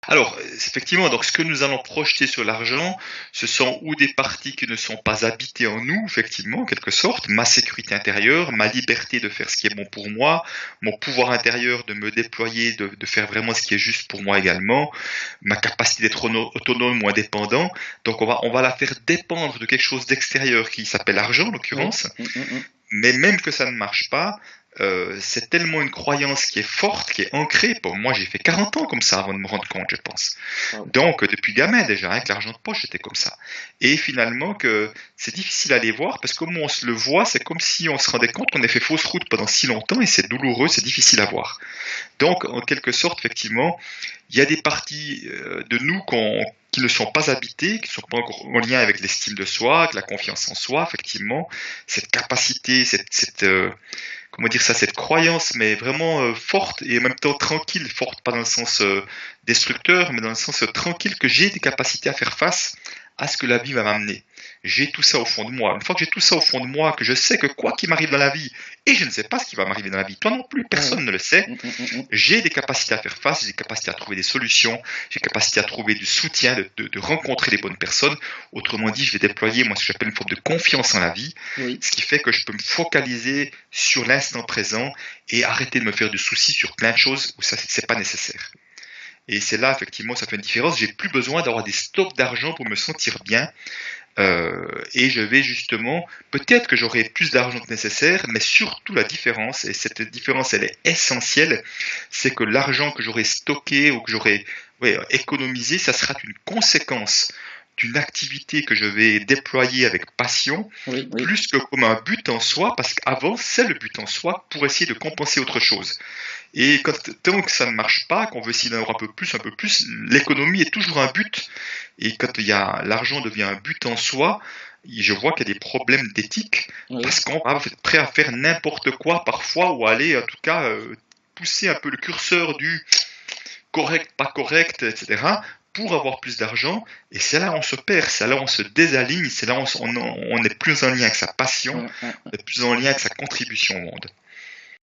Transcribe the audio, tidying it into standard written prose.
Alors, effectivement, donc ce que nous allons projeter sur l'argent, ce sont ou des parties qui ne sont pas habitées en nous, effectivement, en quelque sorte, ma sécurité intérieure, ma liberté de faire ce qui est bon pour moi, mon pouvoir intérieur de me déployer, de faire vraiment ce qui est juste pour moi également, ma capacité d'être autonome ou indépendant. Donc on va la faire dépendre de quelque chose d'extérieur qui s'appelle l'argent, en Oui. l'occurrence. Mm, mm, mm. Mais même que ça ne marche pas, c'est tellement une croyance qui est forte, qui est ancrée. Pour moi, j'ai fait 40 ans comme ça avant de me rendre compte, je pense. Wow. Donc, depuis gamin déjà, avec l'argent de poche, j'étais comme ça. Et finalement, que c'est difficile à les voir parce que comme on se le voit, c'est comme si on se rendait compte qu'on a fait fausse route pendant si longtemps et c'est douloureux, c'est difficile à voir. Donc, en quelque sorte, effectivement, il y a des parties de nous qui ne sont pas habitées, qui ne sont pas encore en lien avec l'estime de soi, avec la confiance en soi, effectivement, cette capacité, comment dire ça, cette croyance, mais vraiment forte et en même temps tranquille, forte pas dans le sens destructeur, mais dans le sens tranquille que j'ai des capacités à faire face à ce que la vie va m'amener. J'ai tout ça au fond de moi. Une fois que j'ai tout ça au fond de moi, que je sais que quoi qu'il m'arrive dans la vie, et je ne sais pas ce qui va m'arriver dans la vie, toi non plus, Ouais. personne ne le sait, Mm, mm, mm, mm. j'ai des capacités à faire face, j'ai des capacités à trouver des solutions, j'ai des capacités à trouver du soutien, de rencontrer les bonnes personnes. Autrement dit, je vais déployer moi ce que j'appelle une forme de confiance en la vie, Oui. ce qui fait que je peux me focaliser sur l'instant présent et arrêter de me faire du souci sur plein de choses où ça c'est pas nécessaire. Et c'est là effectivement ça fait une différence. J'ai plus besoin d'avoir des stocks d'argent pour me sentir bien. Et je vais justement, peut-être que j'aurai plus d'argent que nécessaire, mais surtout la différence, et cette différence elle est essentielle, c'est que l'argent que j'aurai stocké ou que j'aurai économisé, ça sera une conséquence d'une activité que je vais déployer avec passion, Oui, oui. plus que comme un but en soi, parce qu'avant c'est le but en soi pour essayer de compenser autre chose. Et tant que ça ne marche pas, qu'on veut essayer d'en avoir un peu plus, l'économie est toujours un but. Et quand l'argent devient un but en soi, je vois qu'il y a des problèmes d'éthique Oui. parce qu'on va être prêt à faire n'importe quoi parfois ou aller en tout cas pousser un peu le curseur du correct, pas correct, etc. pour avoir plus d'argent. Et c'est là où on se perd, c'est là où on se désaligne, c'est là où on est plus en lien avec sa passion, Ouais, ouais. on est plus en lien avec sa contribution au monde.